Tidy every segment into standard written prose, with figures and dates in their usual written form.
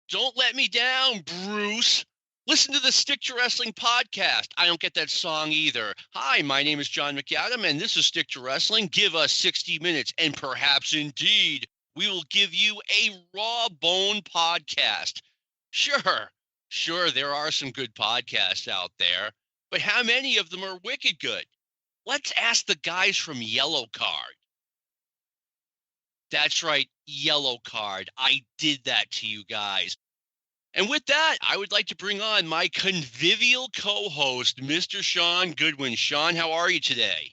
Don't let me down, Bruce. Listen to the Stick to Wrestling podcast. I don't get that song either. Hi, my name is John McAdam, and this is Stick to Wrestling. Give us 60 minutes, and perhaps indeed we will give you a rawbone podcast. Sure, there are some good podcasts out there, but how many of them are wicked good? Let's ask the guys from Yellow Card. That's right, Yellow Card. I did that to you guys. And with that, I would like to bring on my convivial co-host, Mr. Sean Goodwin. Sean, how are you today?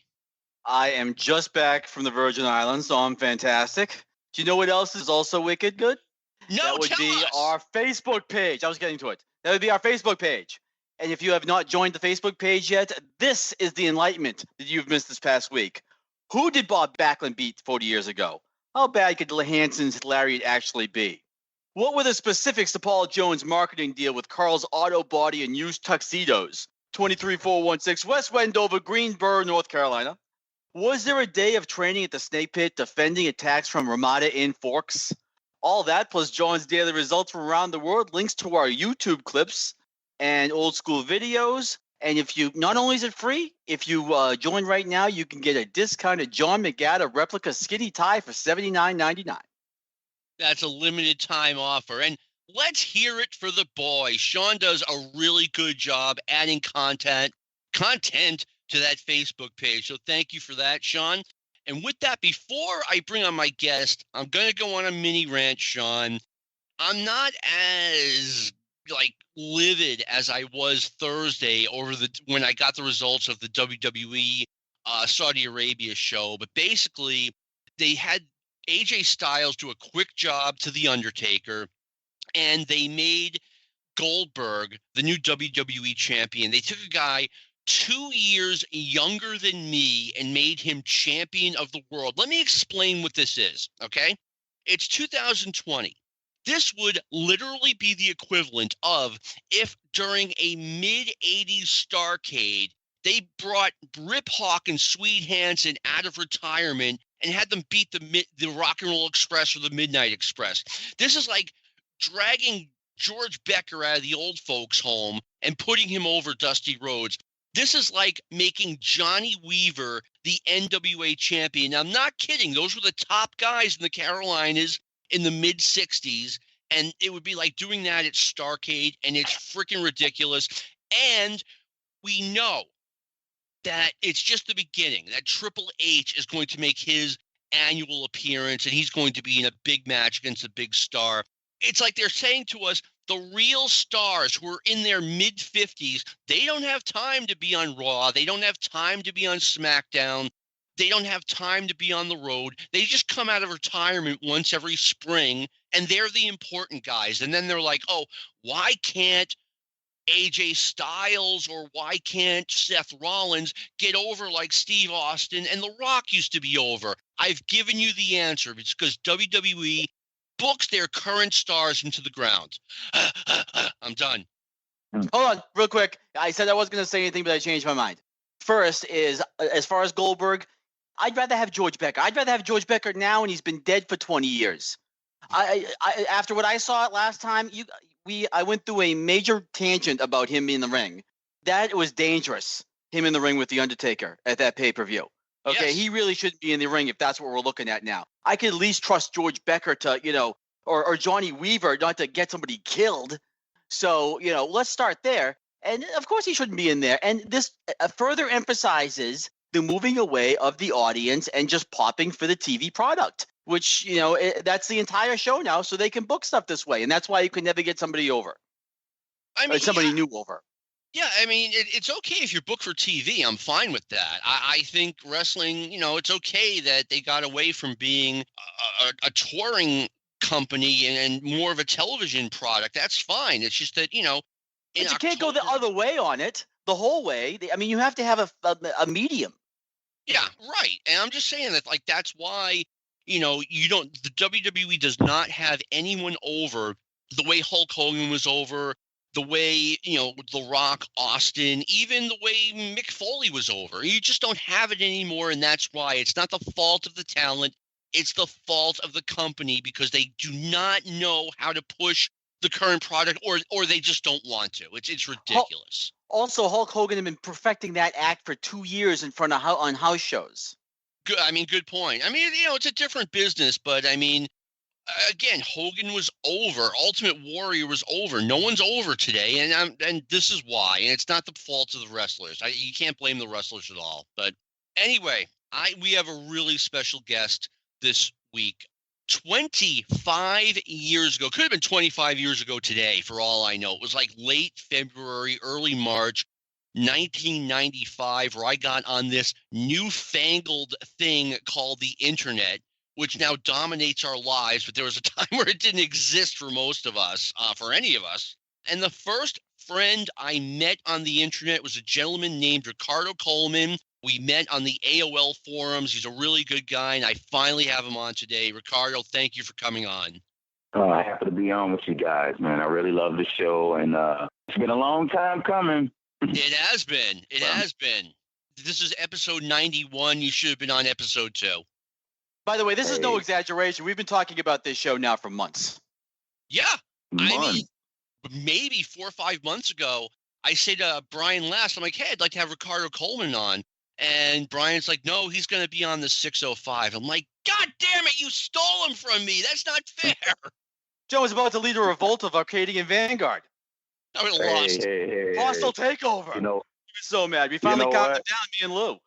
I am just back from the Virgin Islands, so I'm fantastic. Do you know what else is also wicked good? No, that would tell be us. Our Facebook page. I was getting to it. That would be our Facebook page. And if you have not joined the Facebook page yet, this is the enlightenment that you've missed this past week. Who did Bob Backlund beat 40 years ago? How bad could Hansen's lariat actually be? What were the specifics to Paul Jones' marketing deal with Carl's Auto Body and Used Tuxedos? 23416 West Wendover, Greensboro, North Carolina. Was there a day of training at the Snake Pit defending attacks from Ramada Inn Forks? All that plus John's daily results from around the world, links to our YouTube clips and old school videos. And if you, not only is it free, if you join right now, you can get a discounted John McAdam replica skinny tie for $79.99. That's a limited time offer. And let's hear it for the boy. Sean does a really good job adding content to that Facebook page. So thank you for that, Sean. And with that, before I bring on my guest, I'm going to go on a mini rant, Sean. I'm not as livid as I was Thursday when I got the results of the WWE Saudi Arabia show. But basically, they had AJ Styles do a quick job to The Undertaker, and they made Goldberg the new WWE champion. They took a guy 2 years younger than me and made him champion of the world. Let me explain what this is, okay? It's 2020. This would literally be the equivalent of if during a mid-'80s Starrcade, they brought Rip Hawk and Swede Hansen out of retirement and had them beat the Rock and Roll Express or the Midnight Express. This is like dragging George Becker out of the old folks' home and putting him over Dusty Rhodes. This is like making Johnny Weaver the NWA champion. Now, I'm not kidding. Those were the top guys in the Carolinas in the mid-'60s, and it would be like doing that at Starrcade, and it's freaking ridiculous. And we know that it's just the beginning, that Triple H is going to make his annual appearance, and he's going to be in a big match against a big star. It's like they're saying to us, the real stars who are in their mid-50s, they don't have time to be on Raw. They don't have time to be on SmackDown. They don't have time to be on the road. They just come out of retirement once every spring, and they're the important guys. And then they're like, oh, why can't AJ Styles or why can't Seth Rollins get over like Steve Austin and The Rock used to be over? I've given you the answer. It's because WWE books their current stars into the ground. I'm done. Hold on, real quick. I said I wasn't going to say anything, but I changed my mind. First is, as far as Goldberg, I'd rather have George Becker. I'd rather have George Becker now, and he's been dead for 20 years. I after what I saw it last time, I went through a major tangent about him in the ring. That was dangerous, him in the ring with The Undertaker at that pay-per-view. Okay, yes. He really shouldn't be in the ring if that's what we're looking at now. I could at least trust George Becker to, or Johnny Weaver not to get somebody killed. So, let's start there. And, of course, he shouldn't be in there. And this further emphasizes the moving away of the audience and just popping for the TV product, which, that's the entire show now, so they can book stuff this way. And that's why you can never get somebody over. Somebody new over. Yeah, I mean, it's okay if you're booked for TV. I'm fine with that. I think wrestling, it's okay that they got away from being a touring company and more of a television product. That's fine. It's just that, but you can't go the other way on it, the whole way. You have to have a medium. Yeah, right. And I'm just saying that, that's why, the WWE does not have anyone over the way Hulk Hogan was over, the way, The Rock, Austin, even the way Mick Foley was over. You just don't have it anymore, and that's why. It's not the fault of the talent. It's the fault of the company because they do not know how to push the current product, or they just don't want to. It's ridiculous. Also, Hulk Hogan had been perfecting that act for 2 years in front of on house shows. Good. I mean, good point. I mean, it's a different business, but I mean, again, Hogan was over. Ultimate Warrior was over. No one's over today, and this is why. And it's not the fault of the wrestlers. You can't blame the wrestlers at all. But anyway, we have a really special guest this week. 25 years ago, could have been 25 years ago today, for all I know. It was like late February, early March, 1995, where I got on this newfangled thing called the internet, which now dominates our lives. But there was a time where it didn't exist for most of us, for any of us. And the first friend I met on the internet was a gentleman named Ricardo Coleman. We met on the AOL forums. He's a really good guy, and I finally have him on today. Ricardo, thank you for coming on. Happy to be on with you guys, man. I really love the show, and it's been a long time coming. It has been. It has been. This is episode 91. You should have been on episode 2. By the way, this is no exaggeration. We've been talking about this show now for months. Yeah. I mean, maybe 4 or 5 months ago, I said to Brian Last, I'm like, hey, I'd like to have Ricardo Coleman on. And Brian's like, no, he's going to be on the 605. I'm like, God damn it, you stole him from me. That's not fair. Joe was about to lead a revolt of Arcadian Vanguard. I would have lost. Hostile takeover. You know, he was so mad. We finally calmed him down, me and Lou.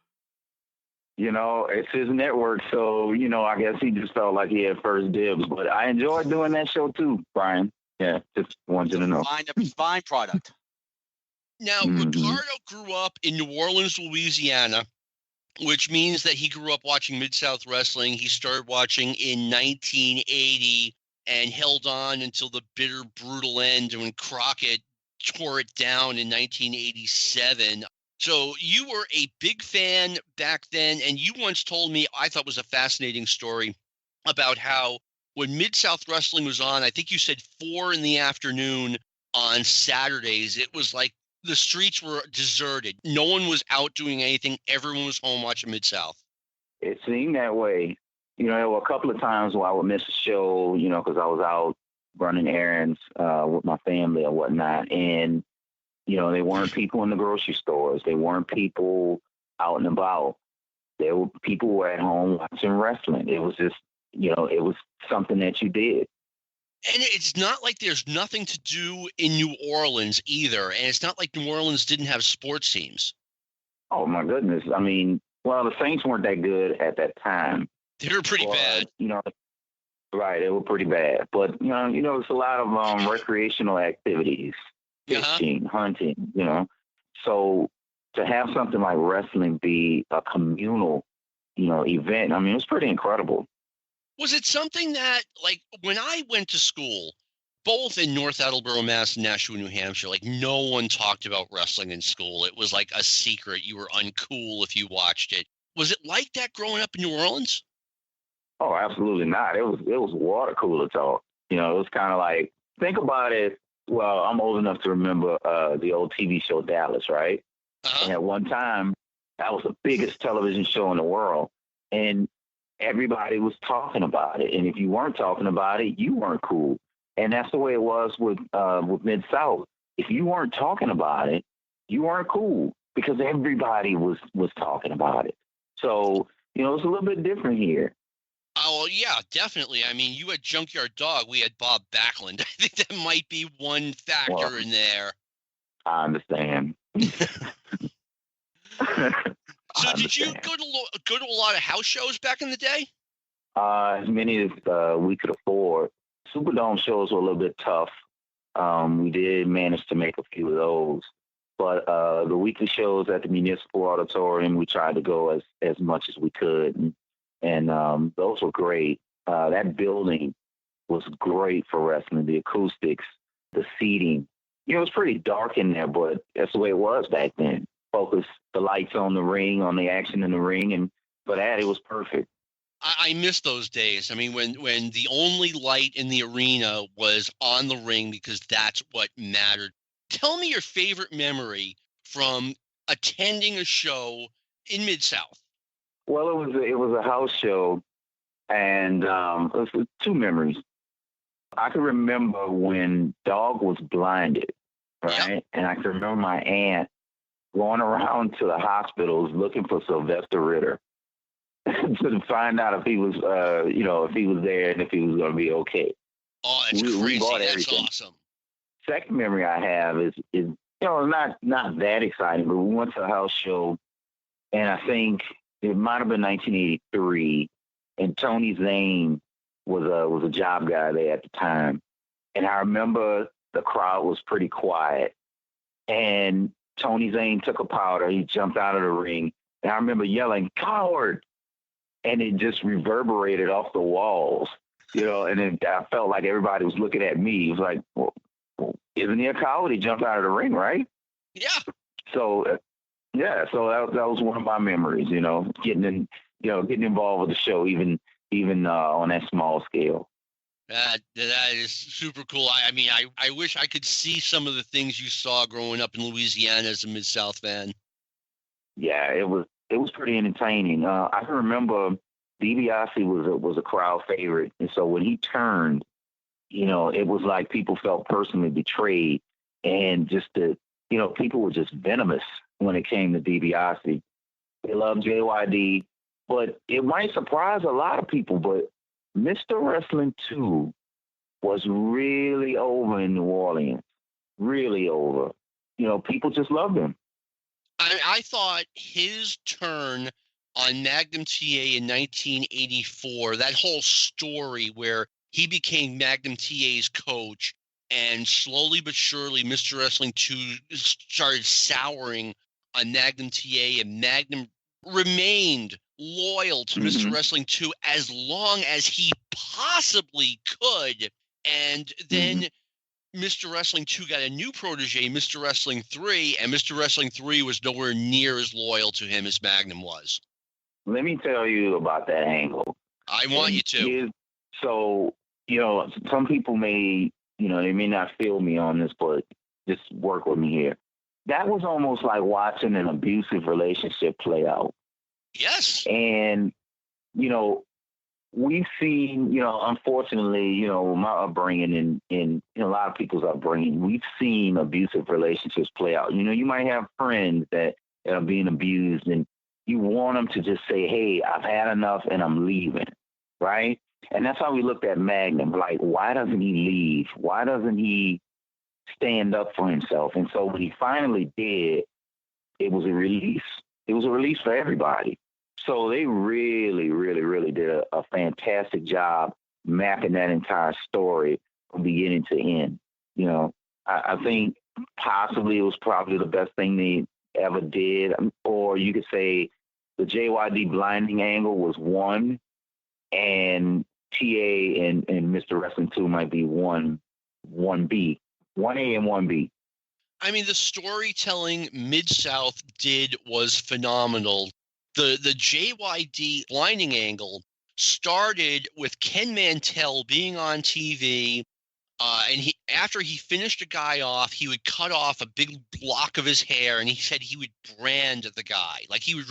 You know, it's his network, so, you know, I guess he just felt like he had first dibs. But I enjoyed doing that show too, Brian. Yeah, just wanted you to know. Fine product. Now, Ricardo grew up in New Orleans, Louisiana, which means that he grew up watching Mid-South Wrestling. He started watching in 1980 and held on until the bitter, brutal end when Crockett tore it down in 1987. So you were a big fan back then, and you once told me, I thought was a fascinating story, about how when Mid-South Wrestling was on, I think you said 4 p.m. on Saturdays, it was like the streets were deserted. No one was out doing anything. Everyone was home watching Mid-South. It seemed that way. You know, there were a couple of times where I would miss a show, you know, because I was out running errands with my family or whatnot. And, you know, there weren't people in the grocery stores. There weren't people out and about. People were at home watching wrestling. It was just, you know, it was something that you did. And it's not like there's nothing to do in New Orleans either. And it's not like New Orleans didn't have sports teams. Oh, my goodness. I mean, well, the Saints weren't that good at that time. They were pretty bad. You know, right. They were pretty bad. But, you know, it's a lot of recreational activities, fishing, hunting, you know. So to have something like wrestling be a communal, you know, event, I mean, it was pretty incredible. Was it something that, like, when I went to school, both in North Attleboro, Mass, and Nashua, New Hampshire, like, no one talked about wrestling in school. It was like a secret. You were uncool if you watched it. Was it like that growing up in New Orleans? Oh, absolutely not. It was water cooler talk. You know, it was kind of like, think about it. Well, I'm old enough to remember the old TV show Dallas, right? And at one time, that was the biggest television show in the world. And everybody was talking about it. And if you weren't talking about it, you weren't cool. And that's the way it was with Mid-South. If you weren't talking about it, you weren't cool because everybody was talking about it. So, you know, it's a little bit different here. Oh, yeah, definitely. I mean, you had Junkyard Dog. We had Bob Backlund. I think that might be one factor in there. I understand. So did you go to a lot of house shows back in the day? As many as we could afford. Superdome shows were a little bit tough. We did manage to make a few of those. But the weekly shows at the Municipal Auditorium, we tried to go as much as we could. And those were great. That building was great for wrestling. The acoustics, the seating. You know, it was pretty dark in there, but that's the way it was back then. Focus the lights on the ring, on the action in the ring, and for that, it was perfect. I miss those days. I mean, when the only light in the arena was on the ring because that's what mattered. Tell me your favorite memory from attending a show in Mid-South. Well, it was a house show, and it was 2 memories. I can remember when Dog was blinded, right? Yep. And I can remember my aunt going around to the hospitals looking for Sylvester Ritter to find out if he was, if he was there and if he was going to be okay. Oh, that's We crazy. bought That's everything. awesome. Second memory I have is not that exciting, but we went to a house show, and I think it might have been 1983, and Tony Zane was a job guy there at the time, and I remember the crowd was pretty quiet, and Tony Zane took a powder, he jumped out of the ring, and I remember yelling, "Coward!" and it just reverberated off the walls, and then I felt like everybody was looking at me. It was like, well, isn't he a coward? He jumped out of the ring, right? Yeah. So, so that was one of my memories, getting involved with the show, even on that small scale. That is super cool. I wish I could see some of the things you saw growing up in Louisiana as a Mid-South fan. Yeah, it was pretty entertaining. I can remember DiBiase was a crowd favorite, and so when he turned, it was like people felt personally betrayed, and just people were just venomous when it came to DiBiase. They loved JYD, but it might surprise a lot of people, but Mr. Wrestling 2 was really over in New Orleans, really over. People just loved him. I thought his turn on Magnum T.A. in 1984, that whole story where he became Magnum T.A.'s coach, and slowly but surely Mr. Wrestling 2 started souring on Magnum T.A., and Magnum remained loyal to Mr. Wrestling 2 as long as he possibly could. And then Mr. Wrestling 2 got a new protege, Mr. Wrestling 3, and Mr. Wrestling 3 was nowhere near as loyal to him as Magnum was. Let me tell you about that angle. I want you to. So, some people may, they may not feel me on this, but just work with me here. That was almost like watching an abusive relationship play out. Yes. And, we've seen, unfortunately, my upbringing and a lot of people's upbringing, we've seen abusive relationships play out. You might have friends that are being abused, and you want them to just say, "Hey, I've had enough and I'm leaving," right? And that's how we looked at Magnum. Like, why doesn't he leave? Why doesn't he stand up for himself? And so when he finally did, it was a release. It was a release for everybody. So they really, really, really did a fantastic job mapping that entire story from beginning to end. I think possibly it was probably the best thing they ever did. Or you could say the JYD blinding angle was one, and TA and Mr. Wrestling 2 might be 1B, 1A and 1B. I mean, the storytelling Mid-South did was phenomenal. The JYD blinding angle started with Ken Mantell being on TV, and after he finished a guy off, he would cut off a big block of his hair, and he said he would brand the guy. Like he would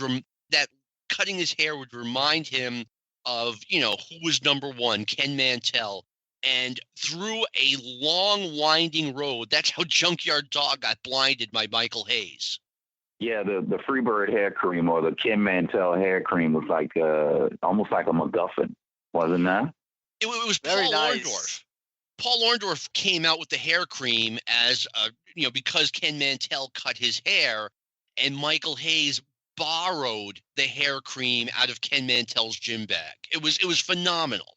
that cutting his hair would remind him of, who was number one, Ken Mantell. And through a long, winding road, that's how Junkyard Dog got blinded by Michael Hayes. Yeah, the Freebird hair cream or the Ken Mantell hair cream was like almost like a MacGuffin, wasn't that? It was Very Paul nice. Orndorff. Paul Orndorff came out with the hair cream as because Ken Mantell cut his hair, and Michael Hayes borrowed the hair cream out of Ken Mantell's gym bag. It was phenomenal.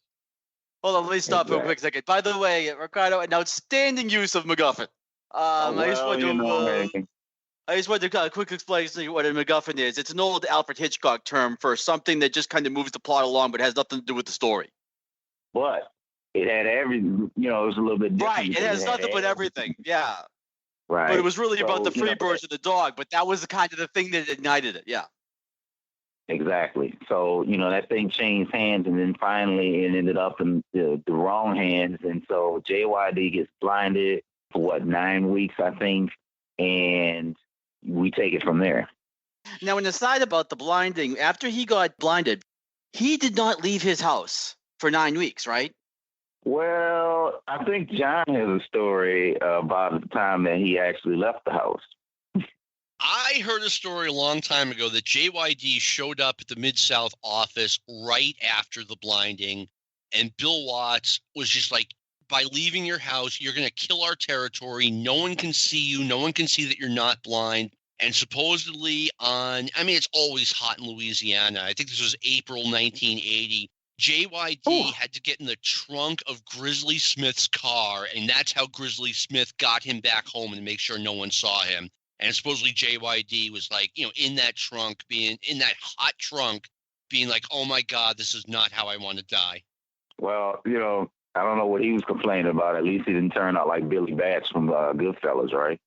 Hold on, let me stop for a quick second. By the way, Ricardo, an outstanding use of MacGuffin. I just wanted to quickly explain what a MacGuffin is. It's an old Alfred Hitchcock term for something that just kind of moves the plot along but has nothing to do with the story. But it had everything, it was a little bit different. Right, it has nothing but everything, yeah. Right. But it was really about the Freebirds and the dog, but that was the kind of the thing that ignited it, yeah. Exactly. So, that thing changed hands, and then finally it ended up in the wrong hands. And so JYD gets blinded for 9 weeks, I think, and we take it from there. Now, an aside about the blinding, after he got blinded, he did not leave his house for 9 weeks, right? Well, I think John has a story about the time that he actually left the house. I heard a story a long time ago that JYD showed up at the Mid-South office right after the blinding, and Bill Watts was just like, by leaving your house, you're going to kill our territory. No one can see you. No one can see that you're not blind. And supposedly it's always hot in Louisiana. I think this was April 1980. JYD had to get in the trunk of Grizzly Smith's car, and that's how Grizzly Smith got him back home and make sure no one saw him. And supposedly JYD was like, in that trunk, being in that hot trunk, being like, oh my God, this is not how I want to die. Well, I don't know what he was complaining about. At least he didn't turn out like Billy Bats from Goodfellas, right?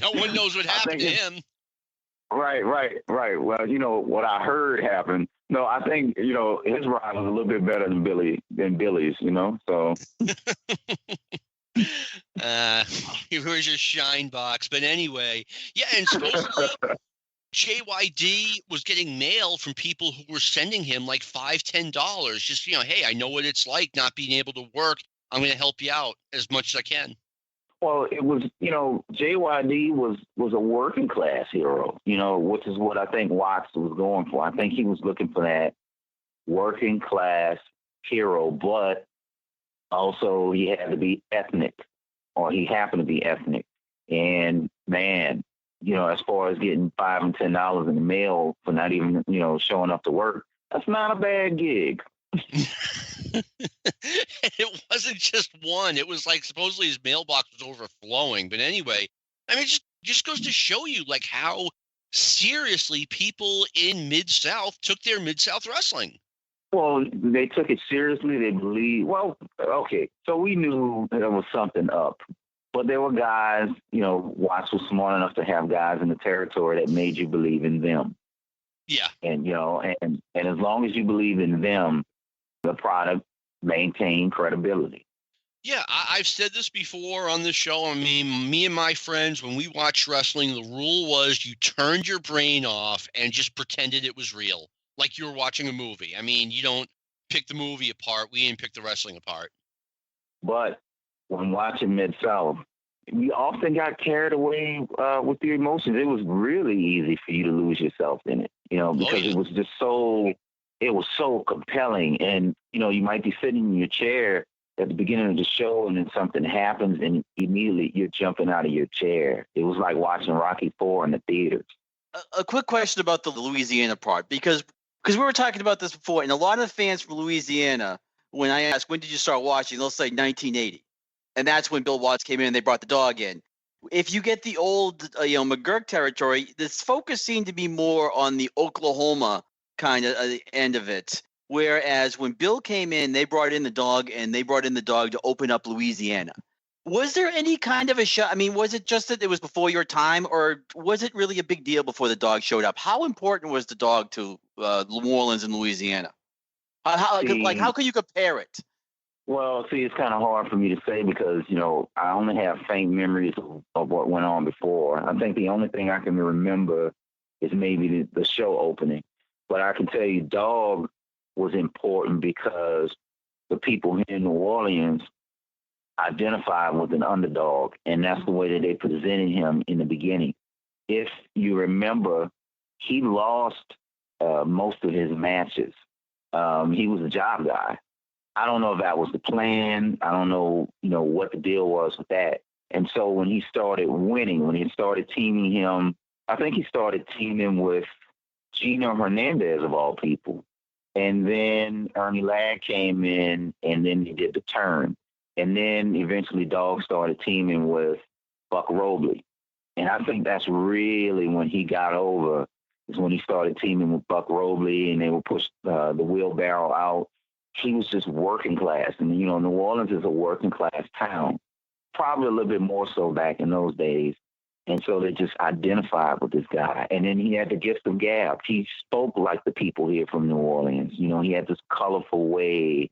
No one knows what happened to him. Right. Well, what I heard happened. No, I think, his ride was a little bit better than Billy's, so. Here's your shine box. But anyway, yeah, and supposedly JYD was getting mail from people who were sending him like $5-10. Just, hey, I know what it's like not being able to work. I'm going to help you out as much as I can. Well, it was, JYD was a working class hero, which is what I think Watts was going for. I think he was looking for that working class hero, but also he had to be ethnic, or he happened to be ethnic. And man, as far as getting $5 and $10 in the mail for not even, showing up to work, that's not a bad gig. It wasn't just one. It was like supposedly his mailbox was overflowing. But anyway, it just goes to show you like how seriously people in Mid-South took their Mid-South wrestling. Well, they took it seriously. They believed. Well, okay, so we knew there was something up. But there were guys, Watts was smart enough to have guys in the territory that made you believe in them. Yeah. And, and as long as you believe in them, the product maintained credibility. Yeah, I've said this before on the show. I mean, me and my friends, when we watched wrestling, the rule was you turned your brain off and just pretended it was real, like you were watching a movie. I mean, you don't pick the movie apart. We didn't pick the wrestling apart. But when watching Mid-South, we often got carried away with the emotions. It was really easy for you to lose yourself in it, because it was just it was so compelling. And, you might be sitting in your chair at the beginning of the show and then something happens and immediately you're jumping out of your chair. It was like watching Rocky IV in the theaters. A quick question about the Louisiana part, because we were talking about this before, and a lot of fans from Louisiana, when I ask, when did you start watching, they'll say 1980. And that's when Bill Watts came in and they brought the dog in. If you get the old, McGurk territory, this focus seemed to be more on the Oklahoma kind of end of it. Whereas when Bill came in, they brought in the dog, and they brought in the dog to open up Louisiana. Was there any kind of a show? I mean, was it just that it was before your time, or was it really a big deal before the dog showed up? How important was the dog to New Orleans and Louisiana? How can you compare it? Well, see, it's kind of hard for me to say because, I only have faint memories of what went on before. I think the only thing I can remember is maybe the show opening. But I can tell you, dog was important because the people here in New Orleans identified with an underdog, and that's the way that they presented him in the beginning. If you remember, he lost most of his matches. He was a job guy. I don't know if that was the plan. I don't know, what the deal was with that. And so when he started winning, when he started teaming him, I think he started teaming with Gino Hernandez of all people. And then Ernie Ladd came in, and then he did the turn. And then eventually Dog started teaming with Buck Robley. And I think that's really when he got over, is when he started teaming with Buck Robley, and they would push the wheelbarrow out. He was just working class. And, New Orleans is a working class town, probably a little bit more so back in those days. And so they just identified with this guy. And then he had the gift of gab. He spoke like the people here from New Orleans. He had this colorful way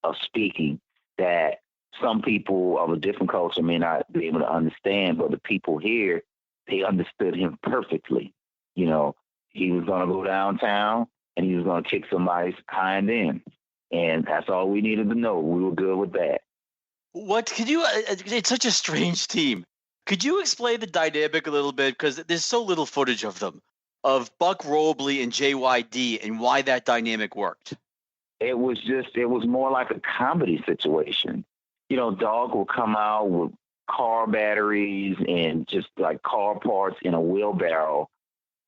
of speaking that some people of a different culture may not be able to understand, but the people here, they understood him perfectly. He was going to go downtown and he was going to kick somebody's hind end. And that's all we needed to know. We were good with that. What could you? It's such a strange team. Could you explain the dynamic a little bit? Because there's so little footage of them, of Buck Robley and JYD, and why that dynamic worked. It was more like a comedy situation. You know, Dog will come out with car batteries and just like car parts in a wheelbarrow.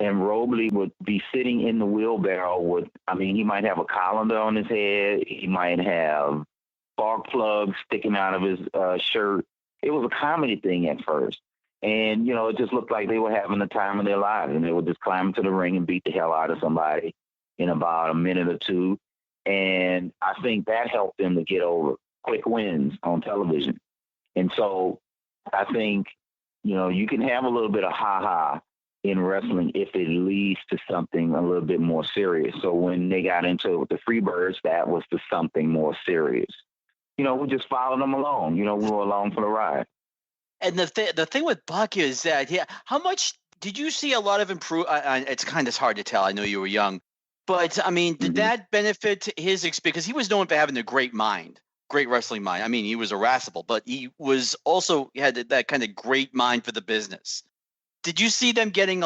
And Robley would be sitting in the wheelbarrow with, he might have a colander on his head. He might have spark plugs sticking out of his shirt. It was a comedy thing at first. And, you know, it just looked like they were having the time of their lives. And they would just climb into the ring and beat the hell out of somebody in about a minute or two. And I think that helped them to get over quick wins on television. And so I think, you know, you can have a little bit of ha-ha in wrestling if it leads to something a little bit more serious. So when they got into it with the Freebirds, that was to something more serious. You know, we just followed them along. You know, we were along for the ride. And the thing with Buck is that, how much did you see a lot of it's kind of hard to tell. I know you were young. But, did that benefit his experience? Because he was known for having a great mind, great wrestling mind. He was irascible, but he was also had that kind of great mind for the business. Did you see them getting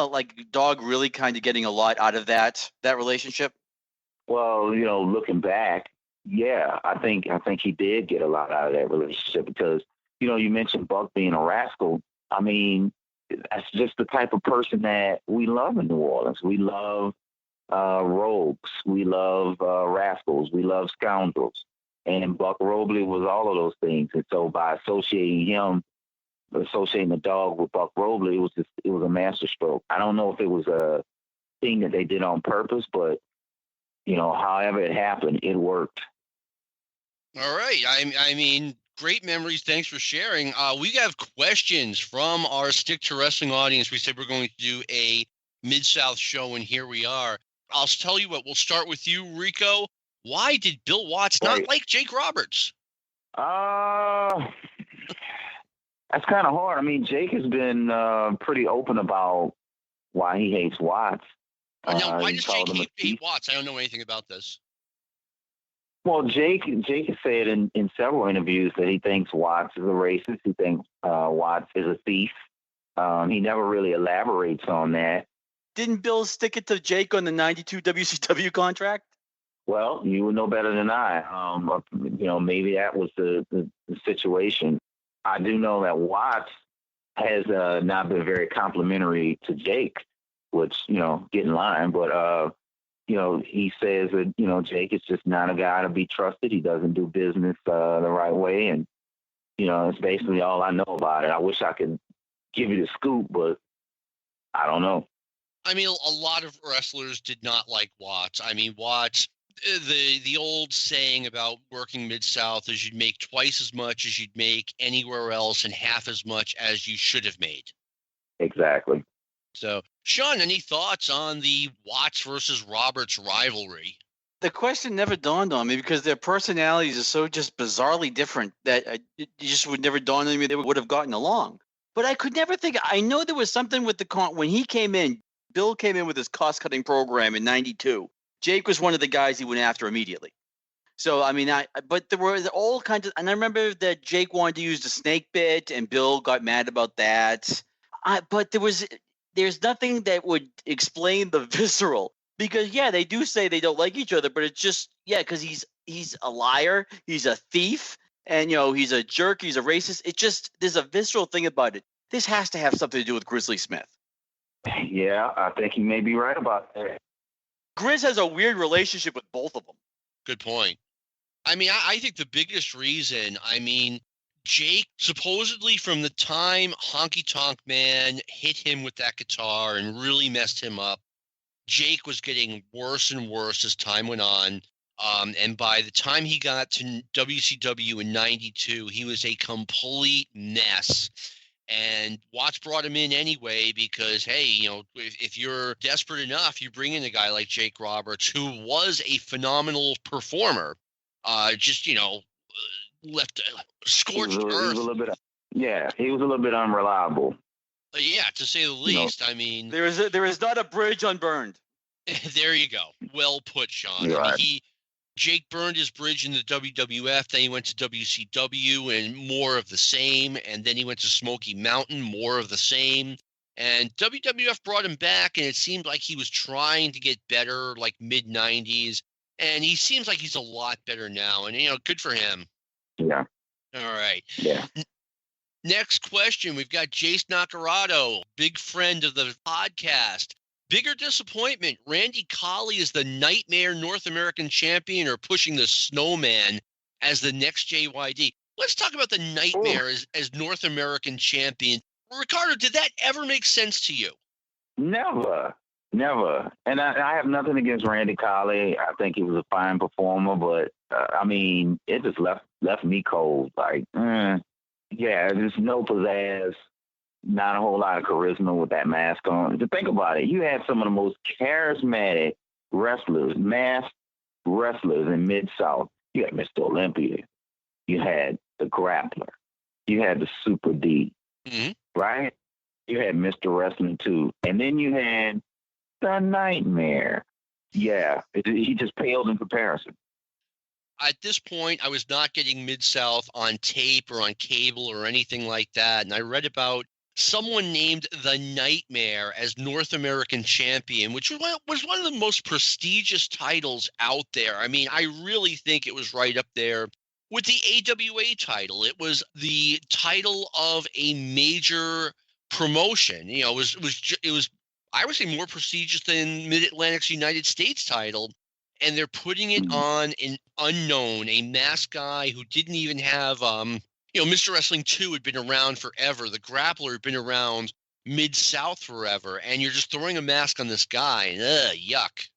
Dog really kind of getting a lot out of that relationship? Well, you know, looking back, yeah, I think he did get a lot out of that relationship because, you know, you mentioned Buck being a rascal. That's just the type of person that we love in New Orleans. We love rogues. We love rascals. We love scoundrels. And Buck Robley was all of those things. And so by associating the Dog with Buck Robley, it was a masterstroke. I don't know if it was a thing that they did on purpose, but, you know, however it happened, it worked. All right. Great memories. Thanks for sharing. We have questions from our Stick to Wrestling audience. We said we're going to do a Mid-South show, and here we are. I'll tell you what, we'll start with you, Rico. Why did Bill Watts not like Jake Roberts? That's kind of hard. Jake has been pretty open about why he hates Watts. Now, why does Jake hate Watts? I don't know anything about this. Well, Jake has said in several interviews that he thinks Watts is a racist. He thinks Watts is a thief. He never really elaborates on that. Didn't Bill stick it to Jake on the 92 WCW contract? Well, you would know better than I. You know, maybe that was the situation. I do know that Watts has not been very complimentary to Jake, which, you know, get in line. But, you know, he says that, you know, Jake is just not a guy to be trusted. He doesn't do business the right way. And, you know, it's basically all I know about it. I wish I could give you the scoop, but I don't know. A lot of wrestlers did not like Watts. Watts, the old saying about working Mid-South is you'd make twice as much as you'd make anywhere else and half as much as you should have made. Exactly. So, Sean, any thoughts on the Watts versus Roberts rivalry? The question never dawned on me because their personalities are so just bizarrely different that it just would never dawn on me they would have gotten along. But I could never think. I know there was something with when he came in. Bill came in with his cost-cutting program in '92. Jake was one of the guys he went after immediately. So, but there were all kinds of, and I remember that Jake wanted to use the snake bit, and Bill got mad about that. But there's nothing that would explain the visceral, because they do say they don't like each other, but it's just because he's a liar, he's a thief, and you know he's a jerk, he's a racist. It's just there's a visceral thing about it. This has to have something to do with Grizzly Smith. Yeah, I think you may be right about that. Grizz has a weird relationship with both of them. Good point. I think the biggest reason, Jake, supposedly from the time Honky Tonk Man hit him with that guitar and really messed him up, Jake was getting worse and worse as time went on. And by the time he got to WCW in '92, he was a complete mess. And Watts brought him in anyway because, hey, you know, if you're desperate enough, you bring in a guy like Jake Roberts, who was a phenomenal performer, just, you know, left scorched earth. He was a little bit unreliable. Yeah, to say the least. There is not a bridge unburned. There you go. Well put, Sean. Right. Jake burned his bridge in the WWF. Then he went to WCW and more of the same. And then he went to Smoky Mountain, more of the same. And WWF brought him back, and it seemed like he was trying to get better, like mid-90s. And he seems like he's a lot better now. And, good for him. Yeah. All right. Yeah. Next question. We've got Jace Nacarado, big friend of the podcast. Bigger disappointment, Randy Colley is the Nightmare North American champion or pushing the Snowman as the next JYD? Let's talk about the Nightmare as North American champion. Ricardo, did that ever make sense to you? Never. And I have nothing against Randy Colley. I think he was a fine performer, but, it just left me cold. Like, there's no pizzazz. Not a whole lot of charisma with that mask on. To think about it, you had some of the most charismatic masked wrestlers in Mid-South. You had Mr. Olympia. You had the Grappler. You had the Super D, right? You had Mr. Wrestling 2. And then you had the Nightmare. Yeah, he just paled in comparison. At this point, I was not getting Mid-South on tape or on cable or anything like that. And I read about someone named the Nightmare as North American champion, which was one of the most prestigious titles out there. I mean, I really think it was right up there with the AWA title. It was the title of a major promotion. It was I would say more prestigious than Mid-Atlantic's United States title. And they're putting it on an unknown, a masked guy who didn't even have Mr. Wrestling 2 had been around forever. The Grappler had been around Mid-South forever. And you're just throwing a mask on this guy. And, yuck.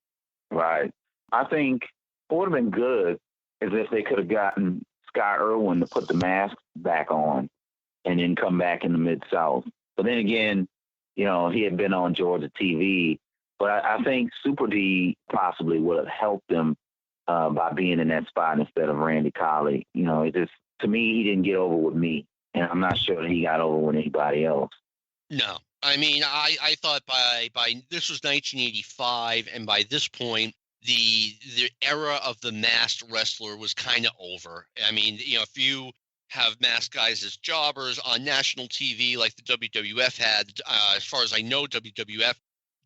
Right. I think what would have been good is if they could have gotten Sky Irwin to put the mask back on and then come back in the Mid-South. But then again, he had been on Georgia TV. But I think Super D possibly would have helped them by being in that spot instead of Randy Colley. To me, he didn't get over with me, and I'm not sure that he got over with anybody else. No. I mean, I thought by this was 1985, and by this point, the era of the masked wrestler was kind of over. I mean, if you have masked guys as jobbers on national TV like the WWF had, as far as I know, WWF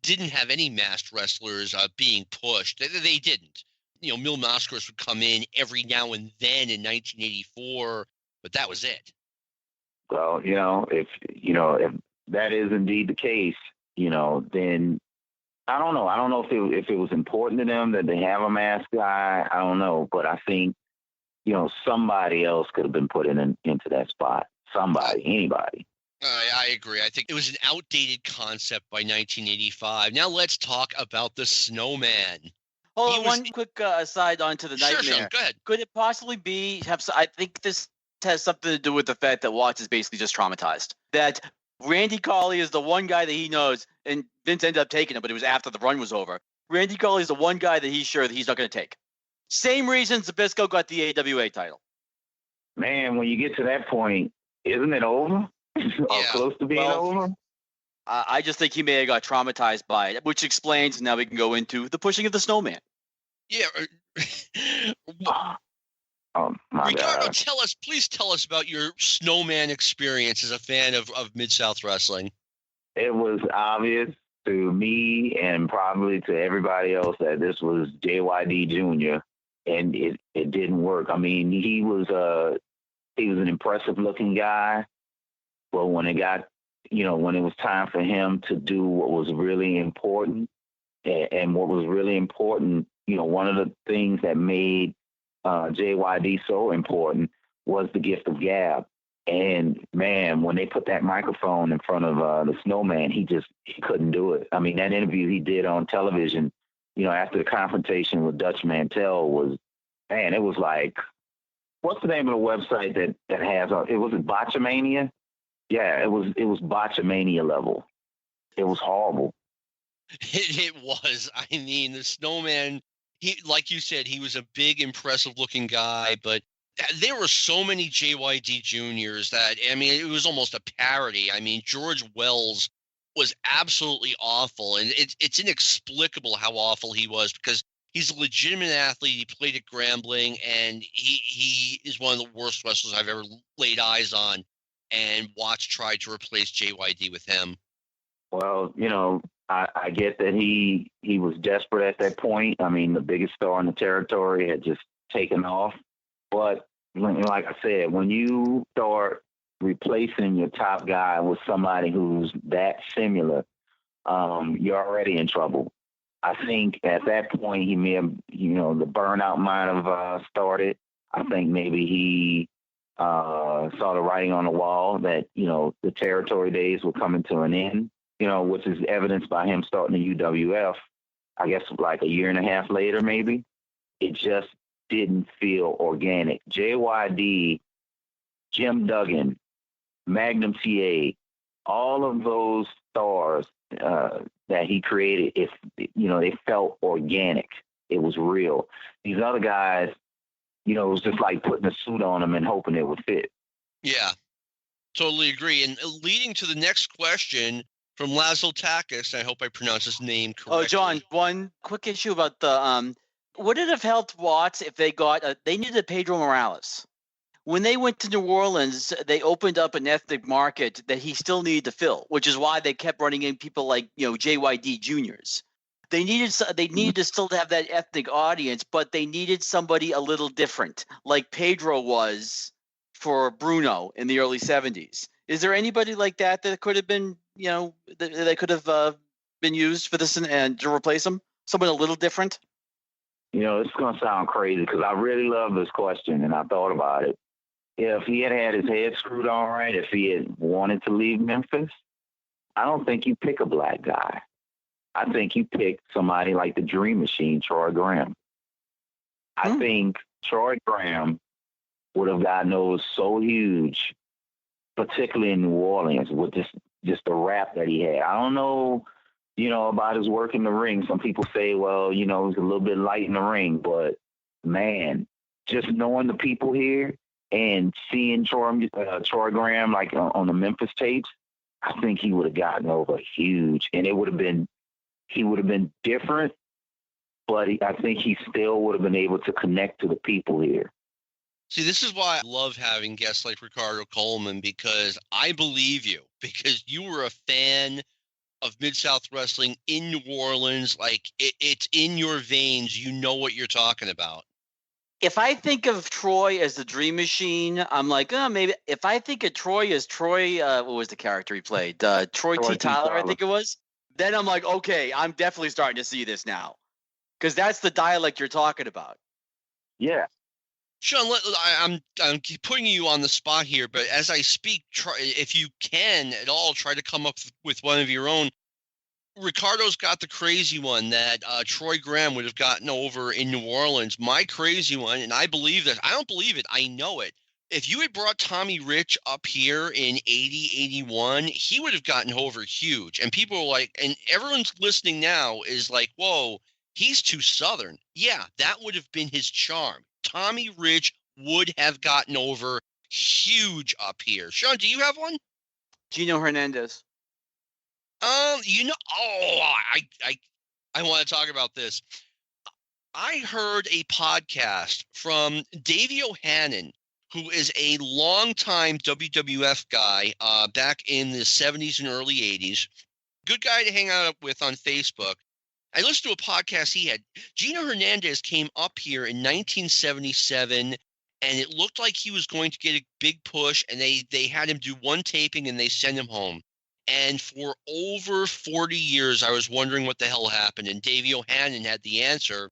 didn't have any masked wrestlers being pushed. They didn't. Mil Mascaras would come in every now and then in 1984, but that was it. Well, if that is indeed the case, then I don't know. I don't know if it was important to them that they have a masked guy. I don't know, but I think somebody else could have been put into that spot. Anybody. I agree. I think it was an outdated concept by 1985. Now let's talk about the Snowman. Hold on, one quick aside onto the Nightmare. Sure, go ahead. Could it possibly I think this has something to do with the fact that Watts is basically just traumatized. That Randy Colley is the one guy that he knows, and Vince ended up taking him, but it was after the run was over. Randy Colley is the one guy that he's sure that he's not going to take. Same reason Zbyszko got the AWA title. Man, when you get to that point, isn't it over? Or close to being over? I just think he may have got traumatized by it, which explains, now we can go into the pushing of the Snowman. Yeah. Ricardo, please tell us about your Snowman experience as a fan of Mid-South Wrestling. It was obvious to me and probably to everybody else that this was JYD Jr., and it didn't work. I mean, he was an impressive looking guy, but when it was time for him to do what was really important, and what was really important, one of the things that made JYD so important was the gift of gab. And man, when they put that microphone in front of the Snowman, he couldn't do it. I mean, that interview he did on television, after the confrontation with Dutch Mantel it was like, what's the name of the website that has it was Botchamania? Yeah, it was Botchamania level. It was horrible. It was. I mean, the Snowman, like you said, he was a big, impressive-looking guy, but there were so many JYD Juniors that, I mean, it was almost a parody. I mean, George Wells was absolutely awful, and it's inexplicable how awful he was, because He's a legitimate athlete. He played at Grambling, and he is one of the worst wrestlers I've ever laid eyes on. And Watts tried to replace JYD with him. Well, I get that he was desperate at that point. I mean, the biggest star in the territory had just taken off. But like I said, when you start replacing your top guy with somebody who's that similar, you're already in trouble. I think at that point he may have, the burnout might have started. I think maybe he saw the writing on the wall that, the territory days were coming to an end, which is evidenced by him starting the UWF, I guess like a year and a half later, maybe. It just didn't feel organic. JYD, Jim Duggan, Magnum T.A., all of those stars that he created, they felt organic. It was real. These other guys, it was just like putting a suit on them and hoping it would fit. Yeah, totally agree. And leading to the next question from Laszlo Takis, I hope I pronounce his name correctly. Oh, John, one quick issue about the would it have helped Watts if they needed Pedro Morales? When they went to New Orleans, they opened up an ethnic market that he still needed to fill, which is why they kept running in people like, JYD Juniors. They needed to still have that ethnic audience, but they needed somebody a little different, like Pedro was for Bruno in the early 70s. Is there anybody like that could have been, that could have been used for this and to replace him? Someone a little different? It's going to sound crazy because I really love this question and I thought about it. If he had his head screwed on right, if he had wanted to leave Memphis, I don't think you pick a black guy. I think you pick somebody like the Dream Machine, Troy Graham. I think Troy Graham would have gotten over so huge, particularly in New Orleans, with just the rap that he had. I don't know, about his work in the ring. Some people say, well, he's a little bit light in the ring, but man, just knowing the people here and seeing Troy Graham like on the Memphis tapes, I think he would have gotten over huge, and he would have been different, but I think he still would have been able to connect to the people here. See, this is why I love having guests like Ricardo Coleman, because I believe you, because you were a fan of Mid-South Wrestling in New Orleans. Like, it's in your veins. You know what you're talking about. If I think of Troy as the Dream Machine, I'm like, maybe. If I think of Troy as Troy, what was the character he played? Troy T. Tyler, I think it was. Then I'm like, okay, I'm definitely starting to see this now, because that's the dialect you're talking about. Yeah. Sean, I'm putting you on the spot here, but as I speak, if you can at all, try to come up with one of your own. Ricardo's got the crazy one that Troy Graham would have gotten over in New Orleans. My crazy one, and I believe this. I don't believe it. I know it. If you had brought Tommy Rich up here in 80, 81, he would have gotten over huge. And people are like, and everyone's listening now is like, whoa, he's too Southern. Yeah, that would have been his charm. Tommy Rich would have gotten over huge up here. Sean, do you have one? Gino Hernandez. I want to talk about this. I heard a podcast from Davey O'Hannon, who is a longtime WWF guy back in the 70s and early 80s. Good guy to hang out with on Facebook. I listened to a podcast he had. Gino Hernandez came up here in 1977, and it looked like he was going to get a big push, and they had him do one taping, and they sent him home. And for over 40 years, I was wondering what the hell happened, and Davey O'Hannon had the answer.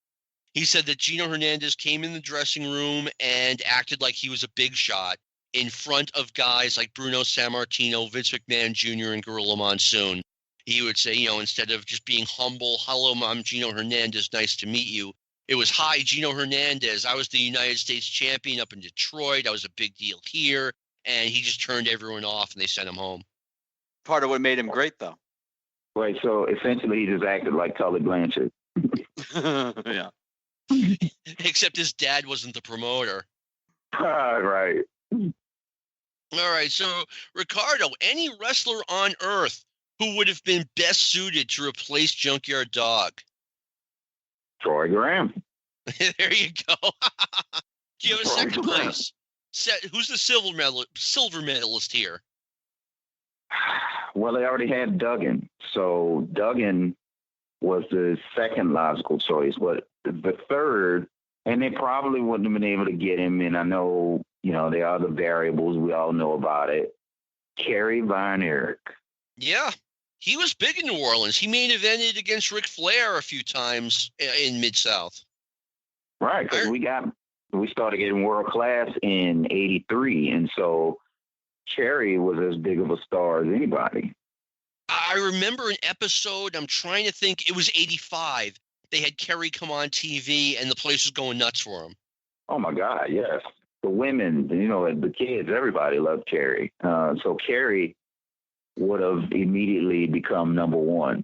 He said that Gino Hernandez came in the dressing room and acted like he was a big shot in front of guys like Bruno Sammartino, Vince McMahon Jr., and Gorilla Monsoon. He would say, instead of just being humble, hello, I'm Gino Hernandez, nice to meet you. It was, hi, Gino Hernandez. I was the United States champion up in Detroit. I was a big deal here. And he just turned everyone off, and they sent him home. Part of what made him great, though. Right, so essentially he just acted like Tully Blanchard. Yeah. Except his dad wasn't the promoter. Right. All right, so Ricardo, any wrestler on earth who would have been best suited to replace Junkyard Dog? Troy Graham. There you go. Do you have a Troy second Graham. place? Who's the silver medalist here? Well, they already had Duggan. So Duggan was the second logical choice, but the third, and they probably wouldn't have been able to get him. And I know, there are the variables. We all know about it. Kerry Von Erich. Yeah, he was big in New Orleans. He main evented against Ric Flair a few times in Mid-South. Right, because we started getting world class in '83, and so Kerry was as big of a star as anybody. I remember an episode, I'm trying to think, it was '85. They had Kerry come on TV, and the place was going nuts for him. Oh, my God, yes. The women, the kids, everybody loved Kerry. So Kerry would have immediately become number one.